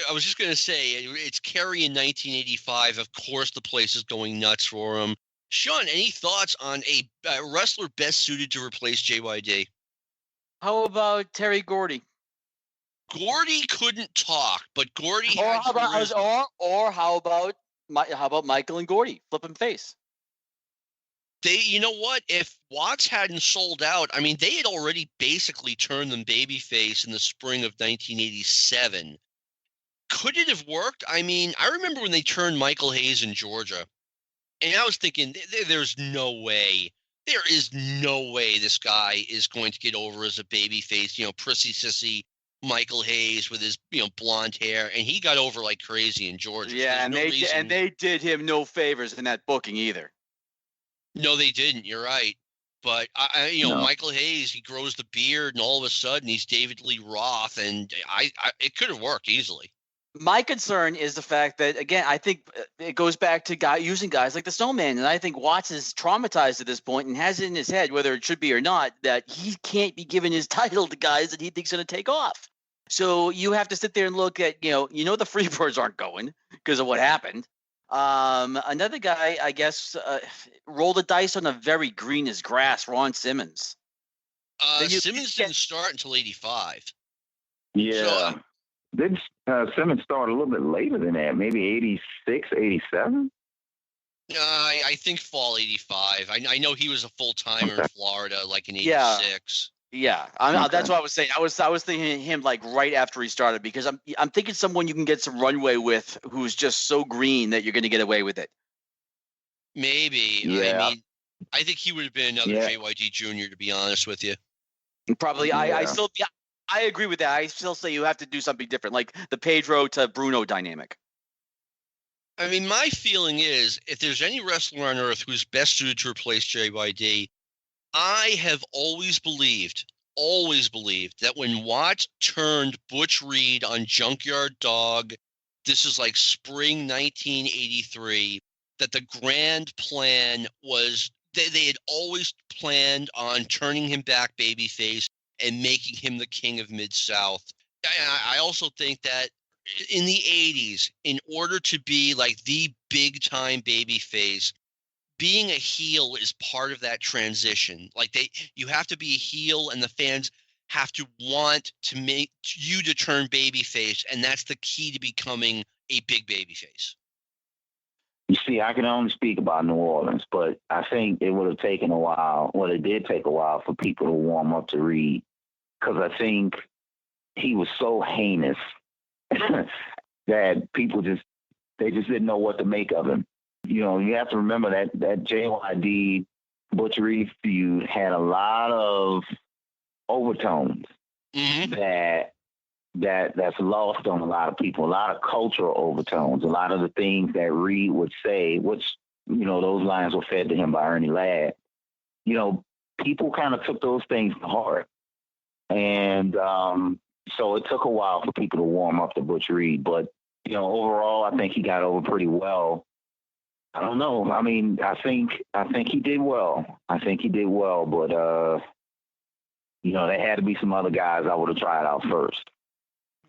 I was just going to say, it's Kerry in 1985. Of course, the place is going nuts for him. Sean, any thoughts on a wrestler best suited to replace JYD? How about Terry Gordy? Gordy couldn't talk, but Gordy Or had how about how about Michael and Gordy? Flip and face. You know what? If Watts hadn't sold out, I mean, they had already basically turned them babyface in the spring of 1987. Could it have worked? I mean, I remember when they turned Michael Hayes in Georgia, and I was thinking, there's no way. There is no way this guy is going to get over as a babyface, prissy sissy Michael Hayes with his, blonde hair, and he got over like crazy in Georgia. Yeah, and they did him no favors in that booking either. No, they didn't. You're right. But Michael Hayes, he grows the beard, and all of a sudden he's David Lee Roth, and it could have worked easily. My concern is the fact that, again, I think it goes back to using guys like the Snowman, and I think Watts is traumatized at this point and has it in his head, whether it should be or not, that he can't be giving his title to guys that he thinks are going to take off. So you have to sit there and look at, the Freebirds aren't going because of what happened. Another guy, I guess, rolled the dice on a very green as grass, Ron Simmons. Simmons didn't start until '85. Yeah. Did Simmons start a little bit later than that? Maybe 86, 87? I think fall '85. I know he was a full-timer in Florida, like in '86. Yeah, that's what I was saying. I was thinking him like right after he started, because I'm thinking someone you can get some runway with who's just so green that you're going to get away with it. Maybe. Yeah. I mean, I think he would have been another JYD Jr., to be honest with you. Probably. Yeah. I agree with that. I still say you have to do something different, like the Pedro to Bruno dynamic. I mean, my feeling is, if there's any wrestler on earth who's best suited to replace JYD, I have always believed that when Watts turned Butch Reed on Junkyard Dog, this is like spring 1983, that the grand plan was they had always planned on turning him back babyface and making him the king of Mid-South. I also think that in the 80s, in order to be like the big-time babyface, being a heel is part of that transition. Like you have to be a heel, and the fans have to want to make you to turn babyface, and that's the key to becoming a big babyface. You see, I can only speak about New Orleans, but I think it would have taken a while. Well, it did take a while for people to warm up to Reed, because I think he was so heinous that people just didn't know what to make of him. You have to remember that JYD Butch Reed feud had a lot of overtones that's lost on a lot of people, a lot of cultural overtones, a lot of the things that Reed would say, which, those lines were fed to him by Ernie Ladd. People kind of took those things to heart. And so it took a while for people to warm up to Butch Reed. But, overall, I think he got over pretty well. I don't know. I mean, I think he did well. But there had to be some other guys I would have tried out first.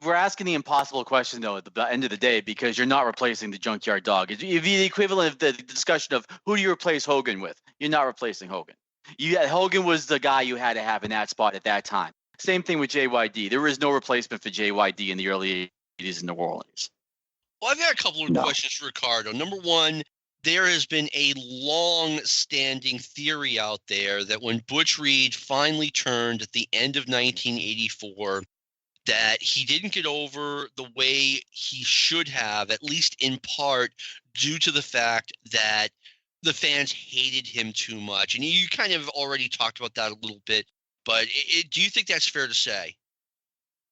We're asking the impossible question, though, at the end of the day, because you're not replacing the Junkyard Dog. It'd be the equivalent of the discussion of who do you replace Hogan with? You're not replacing Hogan. Hogan was the guy you had to have in that spot at that time. Same thing with JYD. There is no replacement for JYD in the early 80s in New Orleans. Well, I've got a couple of questions for Ricardo. Number one, there has been a long-standing theory out there that when Butch Reed finally turned at the end of 1984, that he didn't get over the way he should have, at least in part due to the fact that the fans hated him too much. And you kind of already talked about that a little bit, but do you think that's fair to say?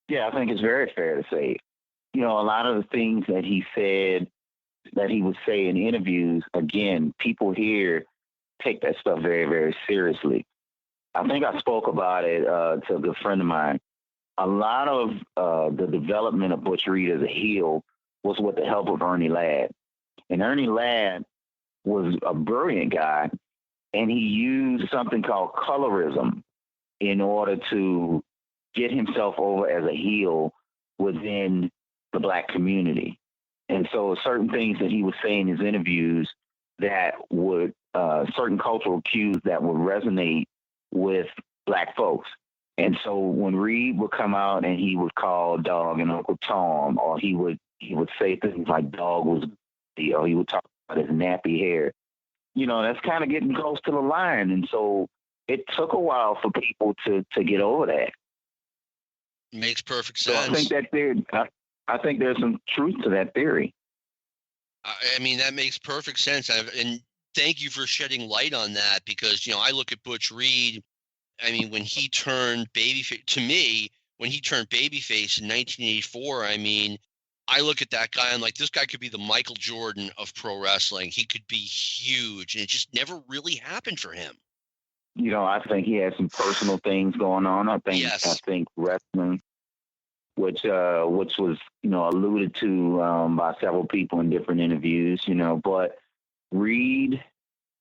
Yeah, I think it's very fair to say. You know, a lot of the things that he said, that he would say in interviews, again, people here take that stuff very, very seriously. I think I spoke about it to a good friend of mine. A lot of the development of Butch Reed as a heel was with the help of Ernie Ladd. And Ernie Ladd was a brilliant guy, and he used something called colorism in order to get himself over as a heel within the black community. And so certain things that he would say in his interviews that would, certain cultural cues that would resonate with black folks. And so when Reed would come out and he would call Dog and Uncle Tom, or he would say things like Dog was, or he would talk about his nappy hair, you know, that's kind of getting close to the line. And so it took a while for people to get over that. Makes perfect sense. So I think there's some truth to that theory. I mean, that makes perfect sense. And thank you for shedding light on that, because, you know, I look at Butch Reed. I mean, when he turned babyface, to me, when he turned babyface in 1984, I mean, I look at that guy and like, this guy could be the Michael Jordan of pro wrestling. He could be huge, and it just never really happened for him. You know, I think he had some personal things going on. I think wrestling, which was, you know, alluded to by several people in different interviews, you know, but Reed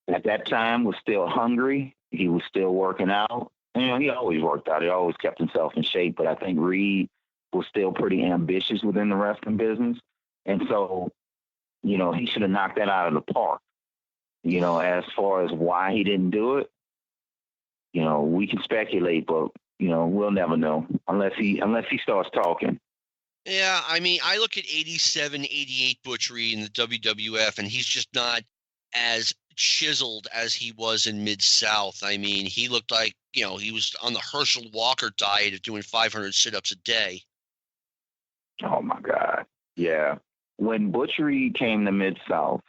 at that time was still hungry. He was still working out. You know, he always worked out. He always kept himself in shape. But I think Reed was still pretty ambitious within the wrestling business. And so, you know, he should have knocked that out of the park. You know, as far as why he didn't do it, you know, we can speculate, but, you know, we'll never know unless he starts talking. Yeah, I mean, I look at 87, 88 Butch Reed in the WWF, and he's just not as chiseled as he was in Mid-South. I mean, he looked like, you know, he was on the Herschel Walker diet of doing 500 sit-ups a day. Oh, my God. Yeah. When Butch Reed came to Mid-South,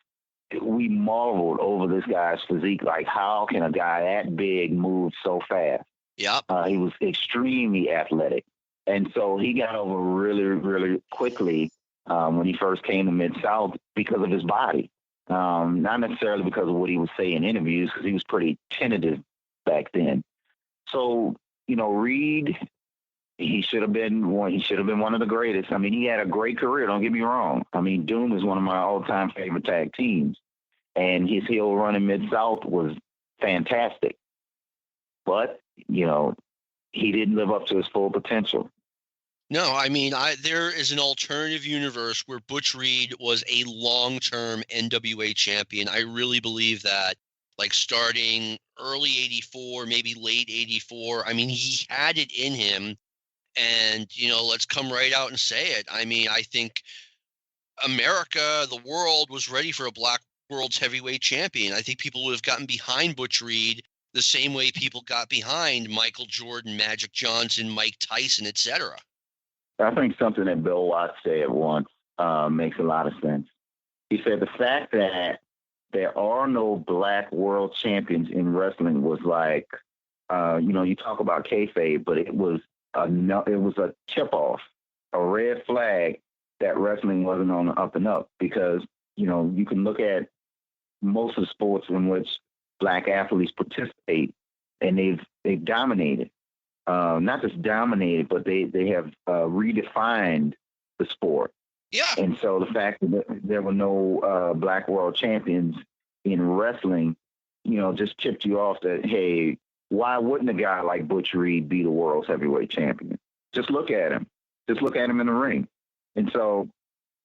we marveled over this guy's physique. Like, how can a guy that big move so fast? Yep. He was extremely athletic. And so he got over really, really quickly when he first came to Mid-South because of his body. Not necessarily because of what he would say in interviews, because he was pretty tentative back then. So, you know, Reed, he should have been one of the greatest. I mean, he had a great career, don't get me wrong. I mean, Doom is one of my all-time favorite tag teams. And his heel run in Mid-South was fantastic. But, you know, he didn't live up to his full potential. No, I mean, there is an alternative universe where Butch Reed was a long-term NWA champion. I really believe that, like starting early 84, maybe late 84. I mean, he had it in him. And, you know, let's come right out and say it. I mean, I think America, the world, was ready for a black world's heavyweight champion. I think people would have gotten behind Butch Reed the same way people got behind Michael Jordan, Magic Johnson, Mike Tyson, etc. I think something that Bill Watts said once makes a lot of sense. He said the fact that there are no black world champions in wrestling was like, you know, you talk about kayfabe, but it was a tip-off, a red flag that wrestling wasn't on the up and up, because, you know, you can look at most of the sports in which black athletes participate, and they've dominated. Not just dominated, but they have redefined the sport. Yeah. And so the fact that there were no black world champions in wrestling, you know, just tipped you off that, hey, why wouldn't a guy like Butch Reed be the world's heavyweight champion? Just look at him. Just look at him in the ring. And so,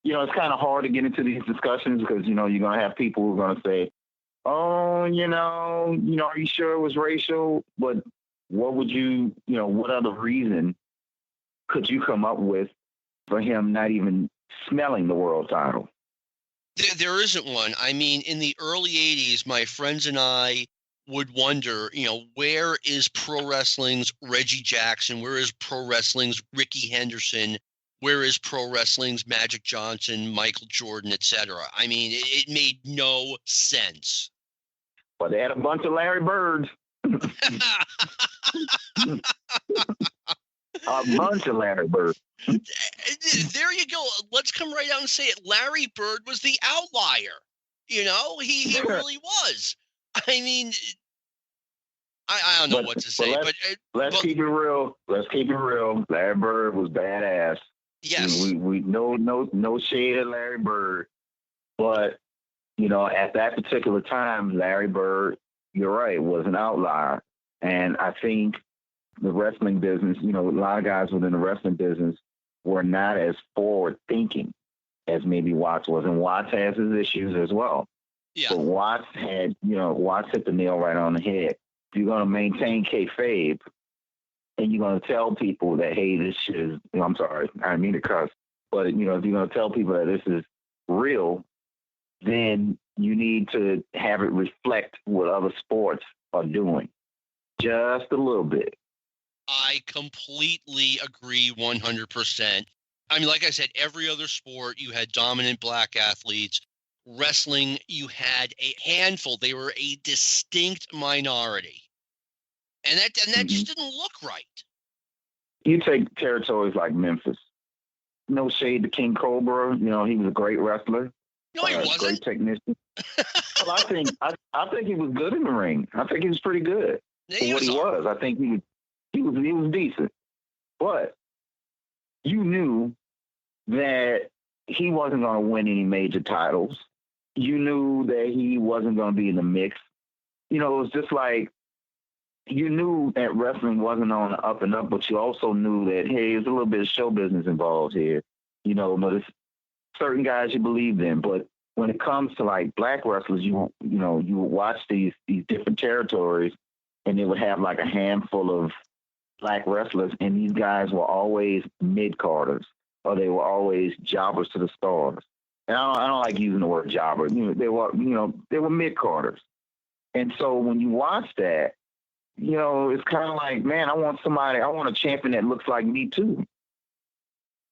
you know, it's kind of hard to get into these discussions because, you know, you're going to have people who are going to say, oh, you know, are you sure it was racial? But what other reason could you come up with for him not even smelling the world title. There isn't one. I mean, in the early 80s, my friends and I would wonder, where is pro wrestling's Reggie Jackson? Where is pro wrestling's Ricky Henderson? Where is pro wrestling's Magic Johnson, Michael Jordan, etc.? I mean, it made no sense. But they had a bunch of Larry Birds. A bunch of Larry Birds. There you go. Let's come right out and say it. Larry Bird was the outlier. He really was. I mean, I don't know what to say, but let's keep it real. Let's keep it real. Larry Bird was badass. Yes. We no shade at Larry Bird, but at that particular time, Larry Bird, you're right, was an outlier, and I think the wrestling business, a lot of guys within the wrestling business were not as forward thinking as maybe Watts was, and Watts has his issues as well. Yeah. But Watts hit the nail right on the head. If you're going to maintain kayfabe, and you're going to tell people that, hey, this shit is, I'm sorry, I didn't mean to cuss, but, if you're going to tell people that this is real, then you need to have it reflect what other sports are doing. Just a little bit. I completely agree 100%. I mean, like I said, every other sport, you had dominant black athletes. Wrestling, you had a handful. They were a distinct minority. And that just didn't look right. You take territories like Memphis. No shade to King Cobra. He was a great wrestler. No, he wasn't. Great technician. Well, I think he was good in the ring. I think he was pretty good for what he was. I think he was decent. But you knew that he wasn't going to win any major titles. You knew that he wasn't going to be in the mix. It was just like, you knew that wrestling wasn't on the up and up, but you also knew that, hey, there's a little bit of show business involved here. There's certain guys you believed in, but when it comes to like black wrestlers, you would watch these different territories, and they would have like a handful of black wrestlers, and these guys were always mid-carders, or they were always jobbers to the stars. And I don't like using the word jobber. They were mid-carders. And so when you watch that, it's kind of like, man, I want a champion that looks like me too.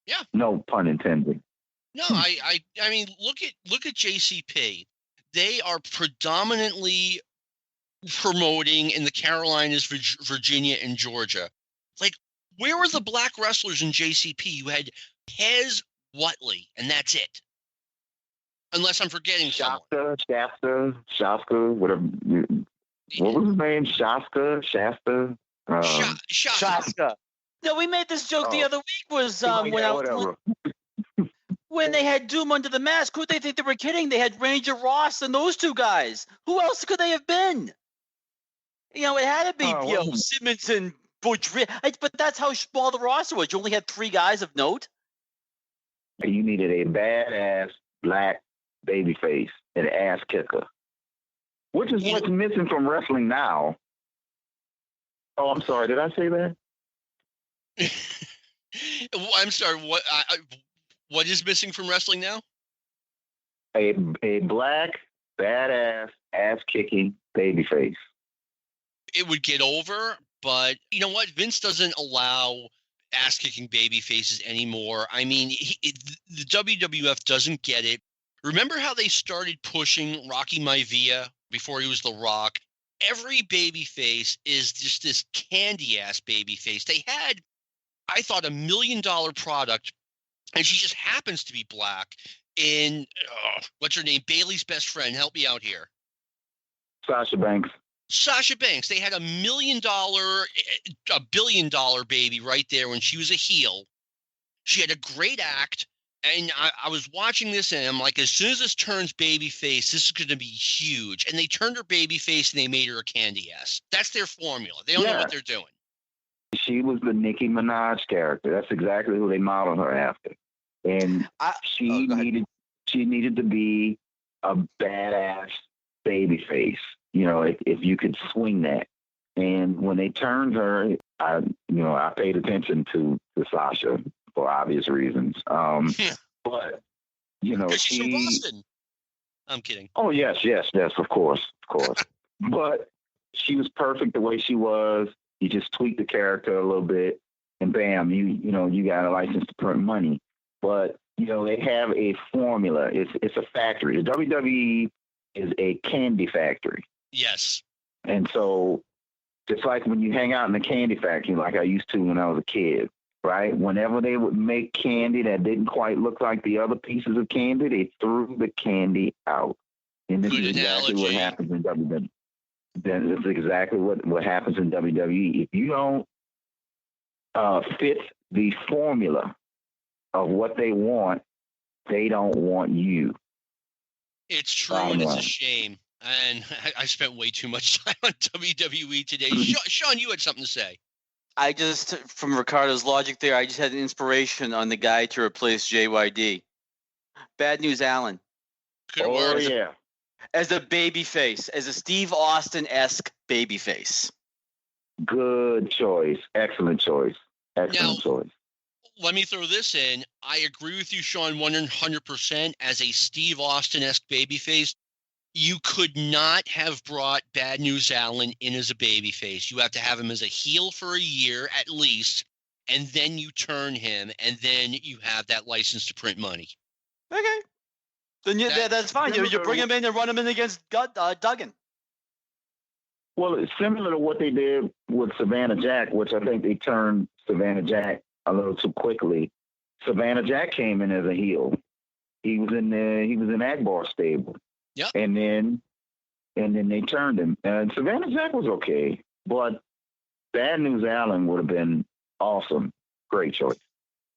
Yeah. No pun intended. No, I mean, look at JCP. They are predominantly promoting in the Carolinas, Virginia, and Georgia. Like, where were the black wrestlers in JCP? You had Hez Whatley, and that's it. Unless I'm forgetting someone. Shasta, whatever. What was his name? Shasta. Shasta. No, we made this joke the other week. Was when they had Doom under the mask. Who they think they were kidding? They had Ranger Ross and those two guys. Who else could they have been? It had to be Simmons and Butch Reed. But that's how small the roster was. You only had 3 guys of note. You needed a badass black babyface, an ass kicker, which is what's missing from wrestling now. Oh, I'm sorry. Did I say that? I'm sorry. What is missing from wrestling now? A black badass ass kicking babyface. It would get over, but you know what? Vince doesn't allow ass kicking baby faces anymore. I mean, the WWF doesn't get it. Remember how they started pushing Rocky Maivia before he was The Rock? Every baby face is just this candy ass baby face. They had, I thought, $1 million product, and she just happens to be black. In what's her name? Bailey's best friend. Help me out here. Sasha Banks. They had $1 billion baby right there when she was a heel. She had a great act, and I was watching this, and I'm like, as soon as this turns babyface, this is going to be huge. And they turned her babyface, and they made her a candy ass. That's their formula. They don't know what they're doing. She was the Nicki Minaj character. That's exactly who they modeled her after. And she needed to be a badass babyface. If you could swing that. And when they turned her, I paid attention to Sasha for obvious reasons. But, you know, because she's from Boston. I'm kidding. Oh, yes, of course. But she was perfect the way she was. You just tweak the character a little bit, and bam, you got a license to print money. But, you know, they have a formula. It's a factory. The WWE is a candy factory. Yes. And so just like when you hang out in the candy factory, like I used to when I was a kid, right? Whenever they would make candy that didn't quite look like the other pieces of candy, they threw the candy out. And this is exactly what happens in WWE. This is exactly what happens in WWE. If you don't fit the formula of what they want, they don't want you. It's true, and it's a shame. And I spent way too much time on WWE today. Sean, you had something to say. I just, from Ricardo's logic there, I just had an inspiration on the guy to replace JYD. Bad News Allen. Good work. Yeah. As a babyface, as a Steve Austin-esque babyface. Good choice. Excellent choice. Choice. Let me throw this in. I agree with you, Sean, 100%. As a Steve Austin-esque babyface, you could not have brought Bad News Allen in as a babyface. You have to have him as a heel for a year at least, and then you turn him, and then you have that license to print money. Okay. Then that's fine. You bring him in and run him in against Duggan. Well, it's similar to what they did with Savannah Jack, which I think they turned Savannah Jack a little too quickly. Savannah Jack came in as a heel. He was in Akbar's stable. Yeah. And then they turned him. And Savannah Jack was okay, but Bad News Allen would have been awesome. Great choice.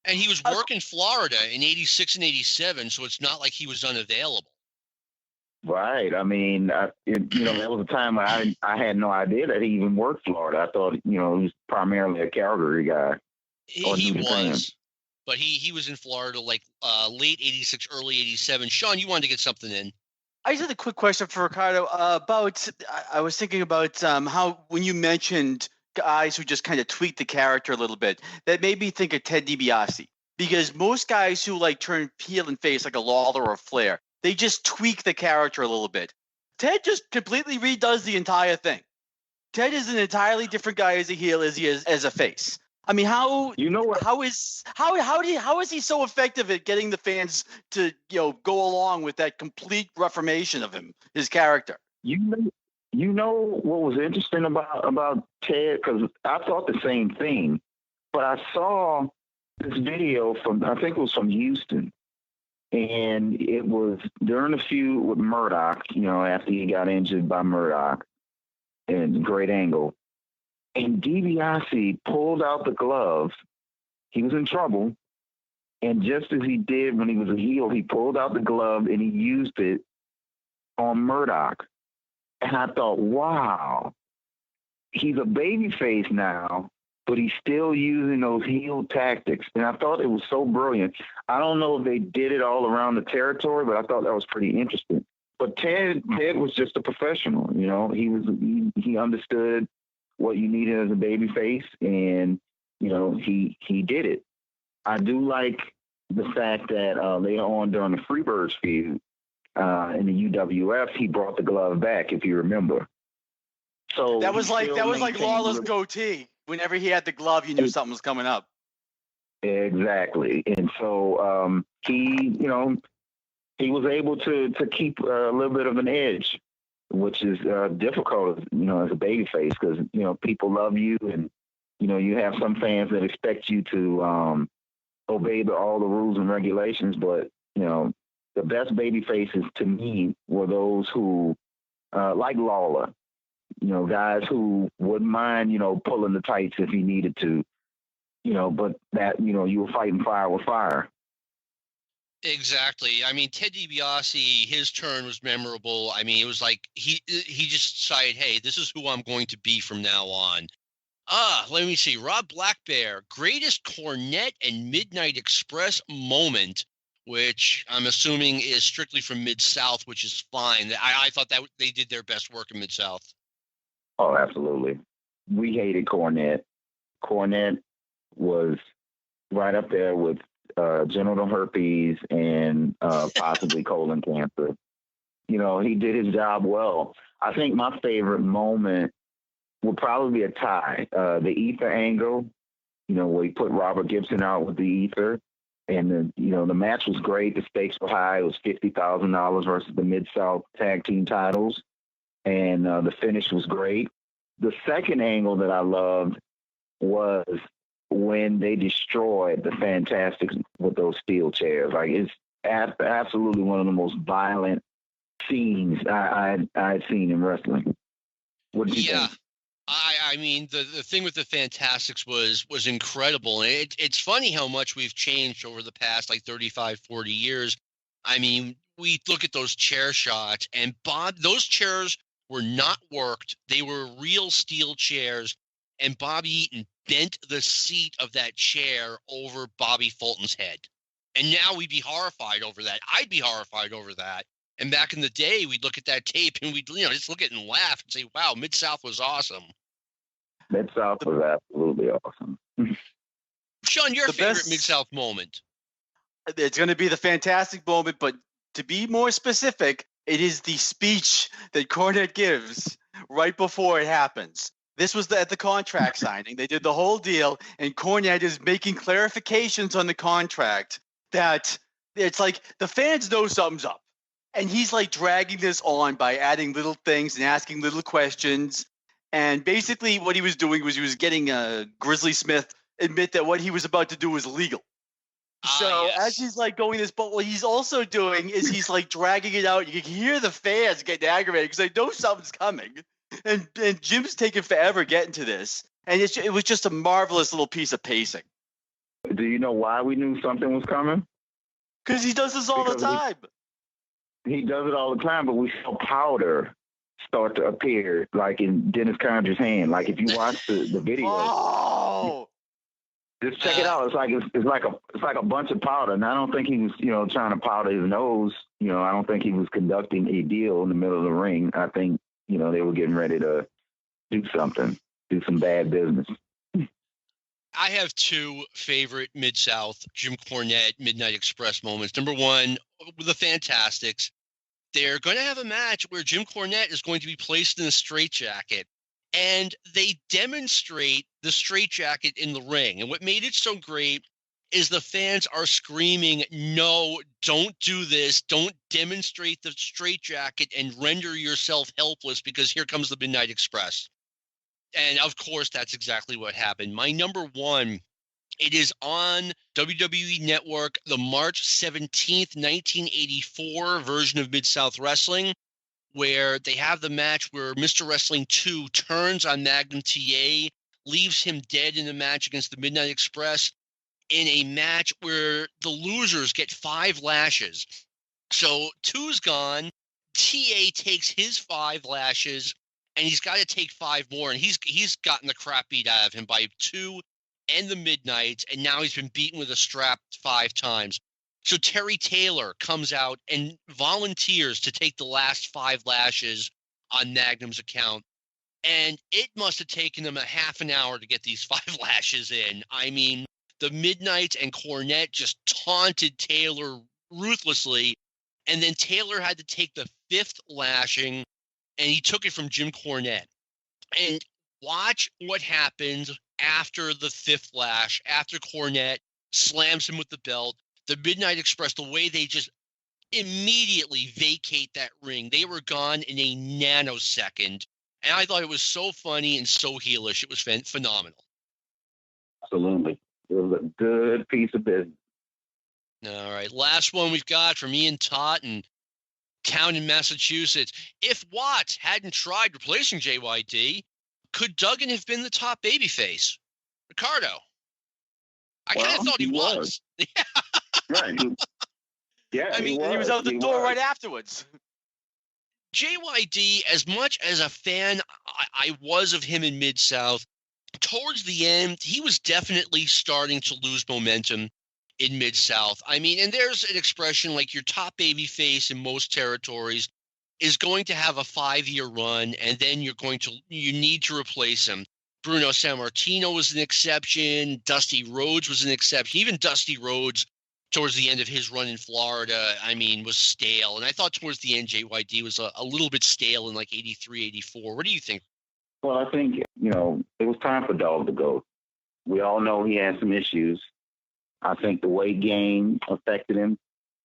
And he was working Florida in 86 and 87, so it's not like he was unavailable. Right. I mean, that was a time I had no idea that he even worked Florida. I thought, he was primarily a Calgary guy. He was. But he was in Florida like late 86, early 87. Sean, you wanted to get something in. I just had a quick question for Ricardo I was thinking about how when you mentioned guys who just kind of tweak the character a little bit, that made me think of Ted DiBiase. Because most guys who turn heel and face like a Lawler or a Flair, they just tweak the character a little bit. Ted just completely redoes the entire thing. Ted is an entirely different guy as a heel as he is as a face. I mean, how is he so effective at getting the fans to go along with that complete reformation of him, his character? You know what was interesting about Ted, because I thought the same thing, but I saw this video from, I think it was from Houston, and it was during the feud with Murdoch, after he got injured by Murdoch and Great Angle. And DiBiase pulled out the gloves. He was in trouble. And just as he did when he was a heel, he pulled out the glove and he used it on Murdoch. And I thought, wow, he's a babyface now, but he's still using those heel tactics. And I thought it was so brilliant. I don't know if they did it all around the territory, but I thought that was pretty interesting. But Ted was just a professional. He understood what you needed as a babyface, and he did it. I do like the fact that later on during the Freebirds feud in the UWF, he brought the glove back, if you remember. So that was like Lawler's goatee. Whenever he had the glove, you knew something was coming up. Exactly, and so he was able to keep a little bit of an edge, which is difficult, as a babyface, because, people love you, and, you have some fans that expect you to obey all the rules and regulations. But, the best babyfaces to me were those who, like Lawler, guys who wouldn't mind, pulling the tights if he needed to, but that, you were fighting fire with fire. Exactly. I mean, Ted DiBiase, his turn was memorable. I mean, it was like he just decided, hey, this is who I'm going to be from now on. Let me see. Rob Blackbear, greatest Cornette and Midnight Express moment, which I'm assuming is strictly from Mid-South, which is fine. I thought that they did their best work in Mid-South. Oh, absolutely. We hated Cornette. Cornette was right up there with genital herpes and possibly colon cancer. You know, he did his job well. I think my favorite moment would probably be a tie. The ether angle, you know, where he put Robert Gibson out with the ether. And, the match was great. The stakes were high. It was $50,000 versus the Mid-South Tag Team titles. And the finish was great. The second angle that I loved was when they destroyed the Fantastics with those steel chairs. Like, it's absolutely one of the most violent scenes I'd seen in wrestling. What did you think? I mean, the thing with the Fantastics was incredible. And it's funny how much we've changed over the past, 35, 40 years. I mean, we look at those chair shots, and those chairs were not worked. They were real steel chairs, and Bobby Eaton bent the seat of that chair over Bobby Fulton's head. And now we'd be horrified over that. I'd be horrified over that. And back in the day, we'd look at that tape and we'd just look at it and laugh and say, wow, Mid-South was awesome. Mid-South was absolutely awesome. Sean, your favorite Mid-South moment? It's going to be the Fantastic moment, but to be more specific, it is the speech that Cornette gives right before it happens. This was at the contract signing. They did the whole deal, and Cornette is making clarifications on the contract that it's like the fans know something's up. And he's dragging this on by adding little things and asking little questions. And basically what he was doing was he was getting Grizzly Smith admit that what he was about to do was illegal. As he's going this, but what he's also doing is he's dragging it out. You can hear the fans getting aggravated because they know something's coming. And Jim's taking forever getting to this. And it was just a marvelous little piece of pacing. Do you know why we knew something was coming? Because he does this all the time. He does it all the time, but we saw powder start to appear, in Dennis Conger's hand. If you watch the video, just check it out. It's like a bunch of powder. And I don't think he was, trying to powder his nose. I don't think he was conducting a deal in the middle of the ring. I think, they were getting ready to do something, do some bad business. I have two favorite Mid-South Jim Cornette Midnight Express moments. Number one, the Fantastics. They're going to have a match where Jim Cornette is going to be placed in a straitjacket, and they demonstrate the straitjacket in the ring. And what made it so great is the fans are screaming, no, don't do this. Don't demonstrate the straitjacket and render yourself helpless because here comes the Midnight Express. And, of course, that's exactly what happened. My number one, it is on WWE Network, the March 17th, 1984 version of Mid-South Wrestling, where they have the match where Mr. Wrestling 2 turns on Magnum T.A., leaves him dead in the match against the Midnight Express, in a match where the losers get 5 lashes. So 2's gone, T.A. takes his 5 lashes, and he's got to take 5 more, and he's gotten the crap beat out of him by 2 and the Midnights, and now he's been beaten with a strap 5 times. So Terry Taylor comes out and volunteers to take the last 5 lashes on Magnum's account, and it must have taken him a half an hour to get these 5 lashes in. I mean, the Midnights and Cornette just taunted Taylor ruthlessly, and then Taylor had to take the 5th lashing, and he took it from Jim Cornette. And watch what happens after the 5th lash, after Cornette slams him with the belt. The Midnight Express, the way they just immediately vacate that ring. They were gone in a nanosecond. And I thought it was so funny and so heelish. It was phenomenal. Absolutely. It was a good piece of business. All right. Last one we've got from Ian Tott in town in Massachusetts. If Watts hadn't tried replacing JYD, could Duggan have been the top babyface? Ricardo. I kind of thought he was. Right. Yeah. I mean, he was out the door right afterwards. JYD, as much as a fan I was of him in Mid-South, towards the end, he was definitely starting to lose momentum in Mid-South. I mean, and there's an expression like your top babyface in most territories is going to have a 5-year run, and then you need to replace him. Bruno Sammartino was an exception. Dusty Rhodes was an exception. Even Dusty Rhodes towards the end of his run in Florida, I mean, was stale. And I thought towards the end, JYD was a little bit stale in like 83, 84. What do you think? Well, I think, it was time for Dog to go. We all know he had some issues. I think the weight gain affected him.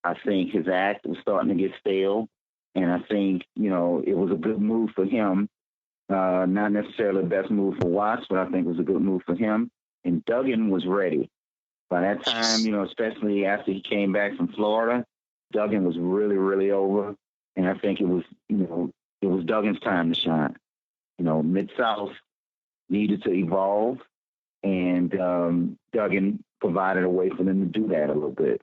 I think his act was starting to get stale. And I think, it was a good move for him. Not necessarily the best move for Watts, but I think it was a good move for him. And Duggan was ready. By that time, especially after he came back from Florida, Duggan was really, really over. And I think it was Duggan's time to shine. Mid-South needed to evolve, and Duggan provided a way for them to do that a little bit.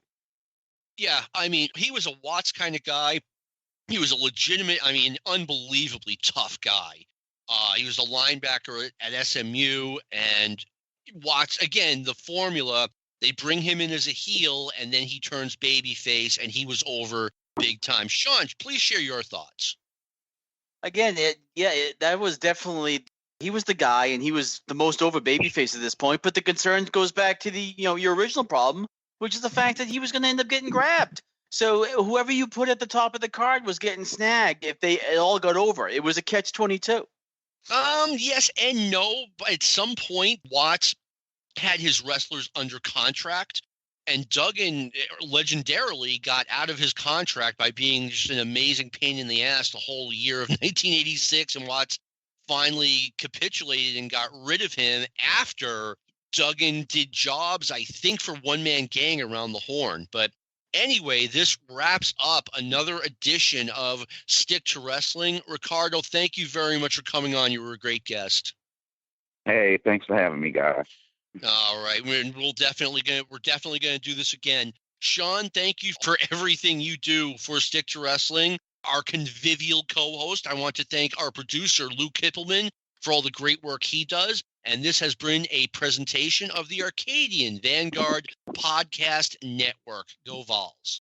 Yeah, I mean, he was a Watts kind of guy. He was a legitimate, unbelievably tough guy. He was a linebacker at SMU, and Watts, again, the formula, they bring him in as a heel, and then he turns babyface, and he was over big time. Sean, please share your thoughts. Again, that was definitely, he was the guy, and he was the most over babyface at this point. But the concern goes back to the, your original problem, which is the fact that he was going to end up getting grabbed. So whoever you put at the top of the card was getting snagged if it all got over. It was a catch-22. Yes and no. But at some point, Watts had his wrestlers under contract, and Duggan legendarily got out of his contract by being just an amazing pain in the ass the whole year of 1986, and Watts finally capitulated and got rid of him after Duggan did jobs, I think, for one-man gang around the horn. But anyway, this wraps up another edition of Stick to Wrestling. Ricardo, thank you very much for coming on. You were a great guest. Hey, thanks for having me, guys. All right, we're definitely gonna do this again. Sean, thank you for everything you do for Stick to Wrestling. Our convivial co-host. I want to thank our producer Lou Kipilman for all the great work he does. And this has been a presentation of the Arcadian Vanguard Podcast Network. Go Vols.